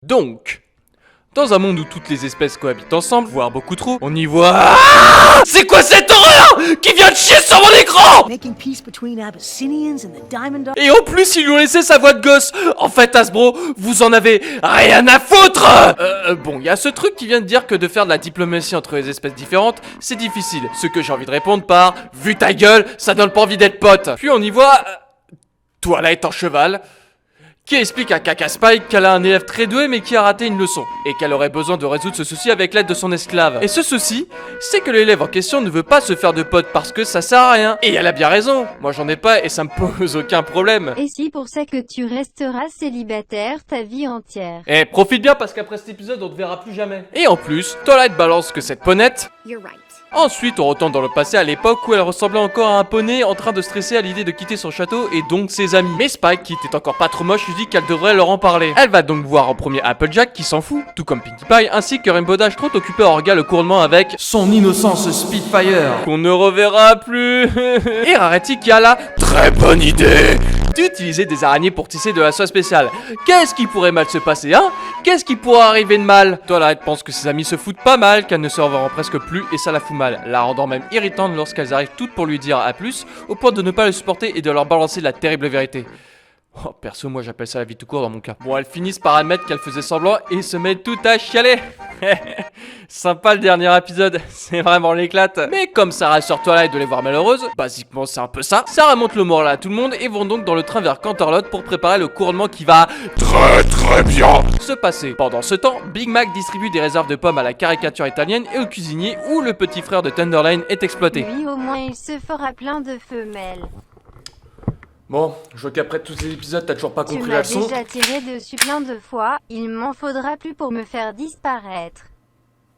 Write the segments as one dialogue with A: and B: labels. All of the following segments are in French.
A: Donc, dans un monde où toutes les espèces cohabitent ensemble, voire beaucoup trop, on y voit... Ah, c'est quoi cette horreur qui vient de chier sur mon écran?
B: Making peace between Abyssinians and the Diamond Dogs.
A: Et en plus, ils lui ont laissé sa voix de gosse. En fait, Hasbro, vous en avez rien à foutre. Bon, il y a ce truc qui vient de dire que de faire de la diplomatie entre les espèces différentes, c'est difficile. Ce que j'ai envie de répondre par « Vu ta gueule, ça donne pas envie d'être pote ». Puis on y voit... Toilette en cheval, qui explique à Caca Spike qu'elle a un élève très doué mais qui a raté une leçon, et qu'elle aurait besoin de résoudre ce souci avec l'aide de son esclave. Et ce souci, c'est que l'élève en question ne veut pas se faire de pote parce que ça sert à rien. Et elle a bien raison, moi j'en ai pas et ça me pose aucun problème.
C: Et c'est pour ça que tu resteras célibataire ta vie entière.
A: Eh, profite bien parce qu'après cet épisode on te verra plus jamais. Et en plus, Twilight balance que cette ponette...
B: You're right.
A: Ensuite, on retourne dans le passé à l'époque où elle ressemblait encore à un poney en train de stresser à l'idée de quitter son château et donc ses amis. Mais Spike, qui était encore pas trop moche, lui dit qu'elle devrait leur en parler. Elle va donc voir en premier Applejack qui s'en fout, tout comme Pinkie Pie, ainsi que Rainbow Dash trop occupé à orga le couronnement avec son innocence Spitfire, qu'on ne reverra plus. Et Rarity qui a la très bonne idée d'utiliser des araignées pour tisser de la soie spéciale. Qu'est-ce qui pourrait mal se passer, hein? Qu'est-ce qui pourrait arriver de mal? Twilight pense que ses amis se foutent pas mal, qu'elle ne se reverront presque plus et ça la fout mal, la rendant même irritante lorsqu'elles arrivent toutes pour lui dire à plus, au point de ne pas le supporter et de leur balancer la terrible vérité. Oh, perso, moi j'appelle ça la vie tout court dans mon cas. Bon, elles finissent par admettre qu'elle faisait semblant et se mettent tout à chialer. Sympa le dernier épisode, c'est vraiment l'éclate. Mais comme ça rassure Twilight de les voir malheureuses, basiquement c'est un peu ça, ça remonte le moral à tout le monde et vont donc dans le train vers Canterlot pour préparer le couronnement qui va très bien se passer. Pendant ce temps, Big Mac distribue des réserves de pommes à la caricature italienne et au cuisinier où le petit frère de Thunderline est exploité.
C: Lui au moins il se fera plein de femelles.
A: Bon, je vois qu'après tous ces épisodes, t'as toujours pas
C: Tu
A: compris la
C: m'as
A: leçon.
C: déjà tiré dessus plein de fois, il m'en faudra plus pour me faire disparaître.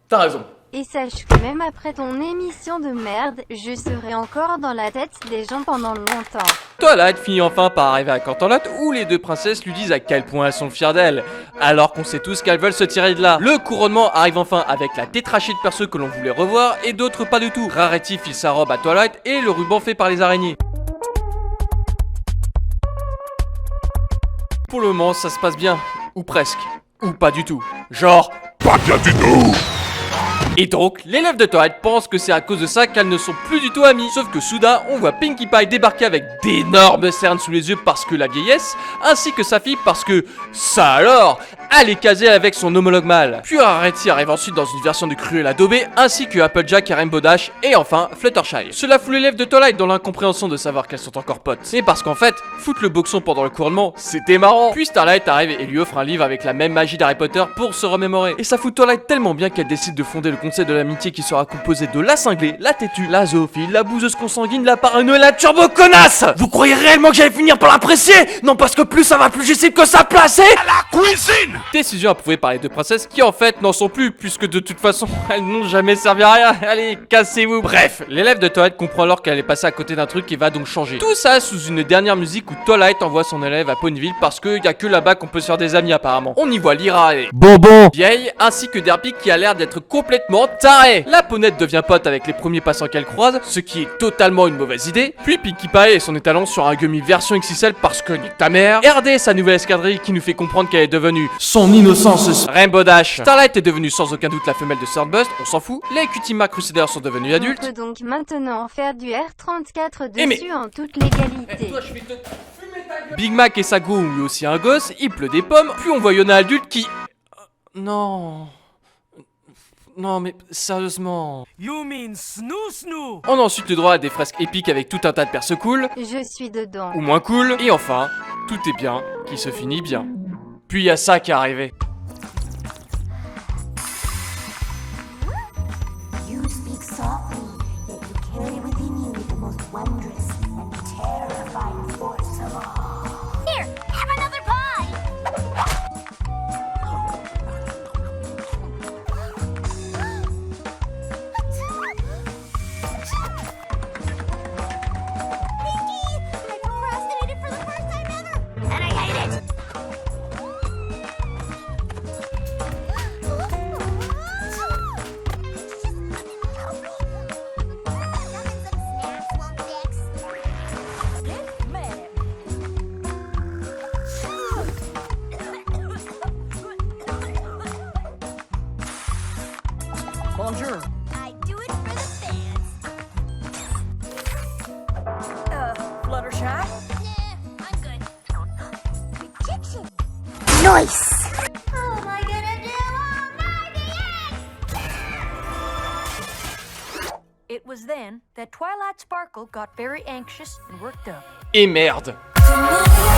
A: T'as raison.
C: Et sache que même après ton émission de merde, je serai encore dans la tête des gens pendant longtemps.
A: Twilight finit enfin par arriver à Canterlot où les deux princesses lui disent à quel point elles sont fières d'elle, alors qu'on sait tous qu'elles veulent se tirer de là. Le couronnement arrive enfin avec la tétrachée de perceux que l'on voulait revoir et d'autres pas du tout. Rarity file sa robe à Twilight et le ruban fait par les araignées. Pour le moment, ça se passe bien. Ou presque. Ou pas du tout. Genre, pas bien du tout. Et donc, l'élève de Twilight pense que c'est à cause de ça qu'elles ne sont plus du tout amies. Sauf que soudain, on voit Pinkie Pie débarquer avec d'énormes cernes sous les yeux parce que la vieillesse, ainsi que sa fille parce que, ça alors, elle est casée avec son homologue mâle. Puis Rarity arrive ensuite dans une version de Cruella adobée, ainsi que Applejack et Rainbow Dash, et enfin Fluttershy. Cela fout l'élève de Twilight dans l'incompréhension de savoir qu'elles sont encore potes. C'est parce qu'en fait, foutre le boxon pendant le couronnement, c'était marrant. Puis Starlight arrive et lui offre un livre avec la même magie d'Harry Potter pour se remémorer. Et ça fout Twilight tellement bien qu'elle décide de fonder le concept de l'amitié qui sera composé de la cinglée, la têtue, la zoophile, la bouseuse consanguine, la parano et la turbo connasse. Vous croyez réellement que j'allais finir par l'apprécier? Non, parce que plus ça va, plus j'essaie que ça place à la cuisine. Décision approuvée par les deux princesses qui en fait n'en sont plus, puisque de toute façon elles n'ont jamais servi à rien. Allez, cassez-vous. Bref, l'élève de Twilight comprend alors qu'elle est passée à côté d'un truc et va donc changer. Tout ça sous une dernière musique où Twilight envoie son élève à Ponyville parce qu'il y a que là-bas qu'on peut se faire des amis apparemment. On y voit Lyra et
D: Bonbon.
A: vieille, ainsi que Derpy qui a l'air d'être complètement taré. La ponette devient pote avec les premiers passants qu'elle croise, ce qui est totalement une mauvaise idée. Puis Pinkie Pie et son étalon sur un gummy version XXL parce que nique ta mère. RD et sa nouvelle escadrille qui nous fait comprendre qu'elle est devenue
D: Son innocence.
A: Rainbow Dash. Starlight est devenue sans aucun doute la femelle de Swordburst, on s'en fout. Les Cutie Mark Crusaders sont devenus
C: On
A: adultes.
C: peut donc maintenant faire du R34
A: Eh mais-
C: dessus en toute légalité.
A: Big Mac et sa go ont lui aussi un gosse, il pleut des pommes, puis on voit Yona adulte qui... Non... Non mais sérieusement...
E: You mean snoo snoo?
A: On a ensuite le droit à des fresques épiques avec tout un tas de persos cool,
C: Je suis dedans.
A: ou moins cool, et enfin, tout est bien, qui se finit bien. Puis il y a ça qui est arrivé.
F: You speak softly, yet you carry within you the most wondrous and terrifying force of all. Here, have another pie! Pinky! I procrastinated for the first time ever! And I hate it!
B: Bonjour.
F: I do it for the fans.
B: Fluttershy?
F: Nah, I'm good. Rejection. Nice. How am I gonna do all my DX?
B: It was then that Twilight Sparkle got very anxious and worked up.
A: Et merde.
F: Tonight